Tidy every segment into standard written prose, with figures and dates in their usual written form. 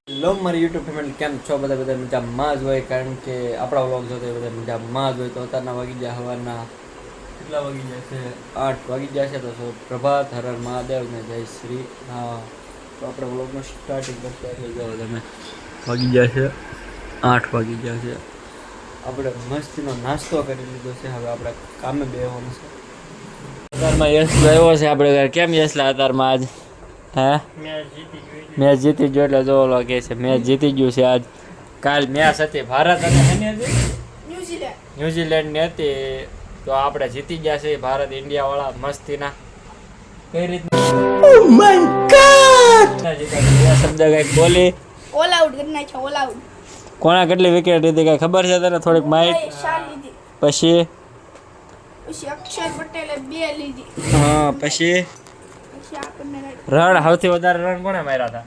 Hello મારી YouTube family કેમ છો બધા મજામાં જ હોય કારણ કે આપણા વ્લોગ જોતા બધા મજામાં જ હોય તો અત્યારના વાગી ગયા સવારના કેટલા વાગી જાય છે 8 વાગી ગયા છે તો પ્રભાત હર હર મહાદેવને જય શ્રી હા તો આપણે વ્લોગનું સ્ટાર્ટિંગ કરતા એટલે જો તમે વાગી ગયા છે 8 વાગી ગયા છે આપણે મસ્તીનો નાસ્તો કરી લીધો છે હવે આપણે કામે બેસવાનું છે અત્યારમાં યશ આવ્યો છે આપણે કેમ યશલા અત્યારમાં આજ હે મેચ જીતી ગયો એટલે જો ઓલો કે છે મેચ જીતી ગયું છે આજ કાલ મેચ હતી ભારત અને ન્યુઝીલેન્ડની હતી તો આપણે જીતી ગયા છે ભારત ઇન્ડિયા વાળા મસ્તીના કઈ રીતના શબ્દ કઈક બોલી ઓલ આઉટ કરી નાખ્યા ઓલ આઉટ કોના કેટલી વિકેટ લીધી કઈ ખબર છે તને થોડીક માહિતી પછી અક્ષર પટેલે 2 લીધી હા પછી રન સૌથી વધારે રન કોણે માર્યા હતા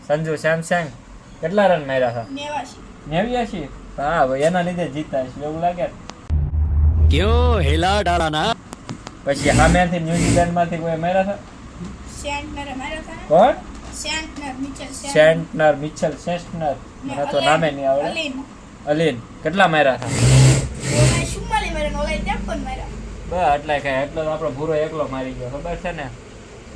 સંજુ સેમસંગ કેટલા રન માર્યા હતા 89 હા ભાઈ એના લીધે જીતા છે એવું લાગે ક્યો હેલા ડાલા ના પછી સામેથી ન્યુઝીલેન્ડ માંથી કોઈ માર્યા હતા કોણ સેન્ટનર મિચેલ સેસ્ટનર મને તો નામે નહીં આવડે અલીન કેટલા માર્યા હતા બસ એટલે કઈ એટલો તો આપણો ભૂરો એકલો મારી ગયો ખબર છે ને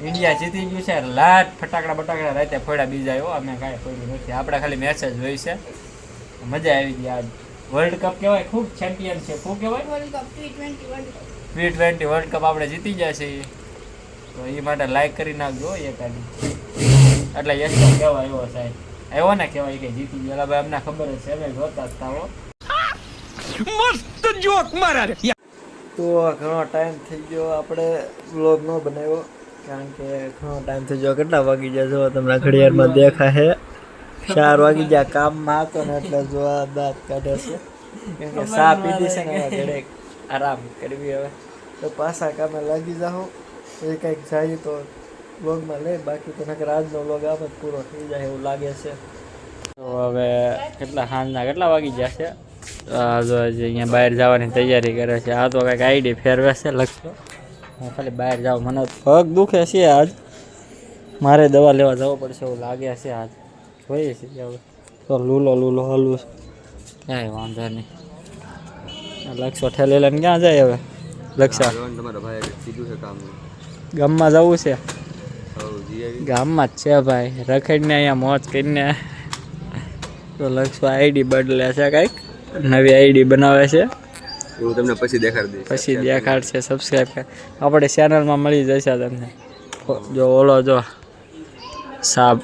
ઇન્ડિયા જીતી ગયું છે લાટ ફટાકડા બટાકડા રાતે ફોડા બીજા એવો અમે કાંઈ ફોડ્યું નથી આપણે ખાલી મેચ જ જોઈ છે મજા આવી ગઈ આજ વર્લ્ડ કપ કહેવાય ખૂબ ચેમ્પિયન છે શું કહેવાય T20 વર્લ્ડ કપ આપણે જીતી ગયા છે તો એ માટે લાઈક કરી નાખજો એકાદી એટલે યશ તો કહેવાય એવો સાહેબ એવો ને કહેવાય કે જીતી ગયા ભાઈ અમને ખબર જ છે અમે જોતા જ તાવો મસ્ત જોક મારા તો ઘણો ટાઈમ થઈ ગયો આપણે વ્લોગ ન બનાવ્યો કારણ કે ઘણો ટાઈમ થઈ ગયો કેટલા વાગી ગયા જો તમને ઘડિયાળમાં દેખાશે 4 વાગી ગયા કામમાં હતો ને એટલે જો આ દાંત કાઢે છે કેમ કે ચા પીધી છે ને ઘરે આરામ કરવી હવે તો પાછા કામે લાગી જાઓ એ કંઈક જાય તો વ્લોગમાં લે બાકી તો નકર આજનો વ્લોગ આમ જ પૂરો થઈ જાય એવું લાગે છે તો હવે સાંજના કેટલા વાગી ગયા છે જો અહીંયા બહાર જવાની તૈયારી કરે છે આ તો કંઈક આઈડી ફેરવે છે લખતો હું ખાલી બહાર જાઉં મને પગ દુખે છે આજ મારે દવા લેવા જવું પડશે એવું લાગે છે આજ જોઈએ છે હવે તો લૂલો હલવું કાંઈ વાંધો નહીં લક્ષો ઠેલી લઈને ક્યાં જાય હવે લક્ષા ગામમાં જવું છે ગામમાં જ છે ભાઈ રખડીને અહીંયા મોજ કરીને તો લક્ષો આઈડી બદલે છે કંઈક નવી આઈડી બનાવે છે એવું તમને પછી દેખાડશે સબસ્ક્રાઈબ કર આપણે ચેનલમાં મળી જશે તમને જો ઓલો જો સાબ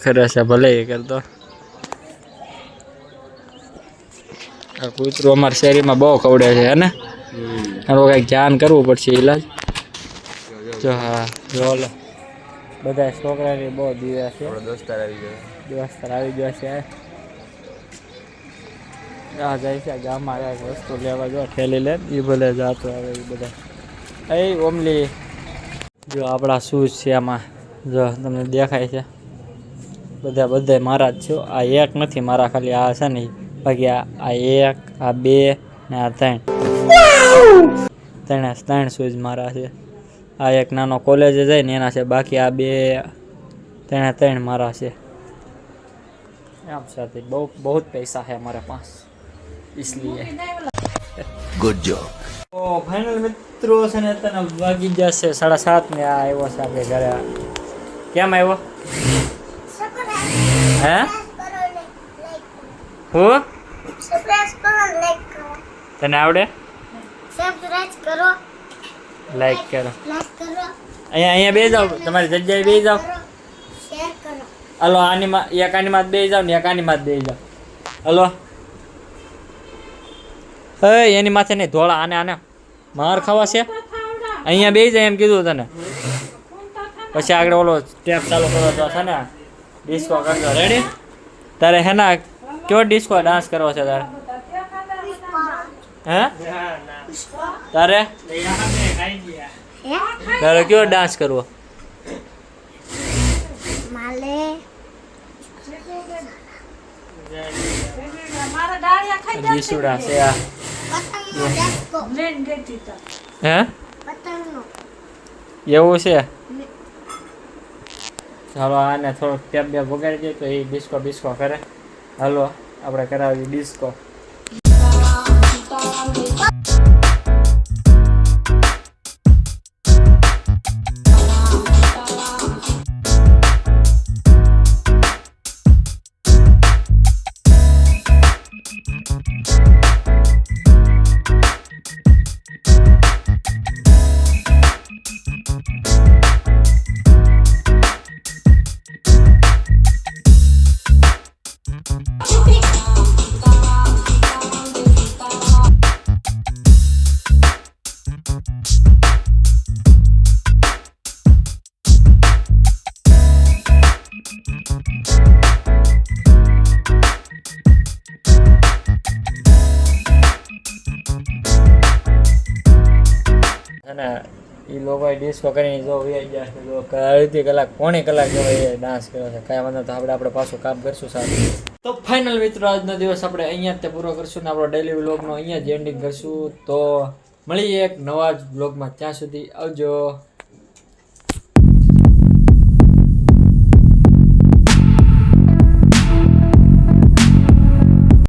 કરે છે ભલે એ કરતો આ કૂતરું અમારી શેરીમાં બહુ કવડે છે હે ને એનું કંઈક ધ્યાન કરવું પડશે ઈલાજ જો હા જો ઓલો બધા છોકરાની બહુ દીવા છે દોસ્તાર આવી ગયો છે આ જાય છે ગામમાં કાંઈક વસ્તુ લેવા જો ઠેલી લે એ ભલે જાતો આવે એ બધા એ ઓમલી જો આપણા શૂઝ છે આમાં જો તમને દેખાય છે બધા મારા જ છે આ એક નથી મારા ખાલી આ છે ને બાકી આ 1 આ 2 ને આ 3 શૂઝ મારા છે આ એક નાનો કોલેજે જાય ને એના છે બાકી આ 2 3 મારા છે આમ સાથે બહુ પૈસા है हमारे पास इसलिए ગુડ જોબ તો ફાઇનલ મિત્રો છે ને તને વાગી જશે 7:30 ને આ આવ્યો છે આપણે ઘરે કેમ આવ્યો હે હું તને આવડે લાઈક કરો અહીંયા બે જાઓ તમારી જગ્યાએ બે જાઓ હલો આનીમાં એક આનીમાં બે જાઓ ને એક આનીમાં બે જાઓ હલો એની માથે નહીં ધોળા આને માર ખાવા છે અહીંયા બે જાય એમ કીધું તને પછી આગળ ઓલો સ્ટેપ ચાલુ કરો તો છે ને ડિસ્કો કરજો રેડી તારે હે ના કયો ડિસ્કો ડાન્સ કરવો છે તારે હે તારે કયો ડાન્સ કરવો દીસુડા છે આ હે એવું છે ચાલો આને થોડોક ટેપ બે વગાડી દઈએ તો એ ડિસ્કો કરે. હાલો આપણે કરાવીએ ડિસ્કો. અને એ લોકોએ ડિસ્કો કરીને જો અડધી કલાક પોણી કલાક જેવો એ ડાન્સ કર્યો છે. કાંઈ વાંધો તો આપણે પાછું કામ કરશું સારું. તો ફાઇનલ મિત્રો આજનો દિવસ આપણે અહીંયા જ તે પૂરો કરશું ને આપણો ડેલી વ્લોગનો અહીંયા જ એન્ડિંગ કરશું. તો મળીએ એક નવા જ વ્લોગમાં. ત્યાં સુધી આવજો.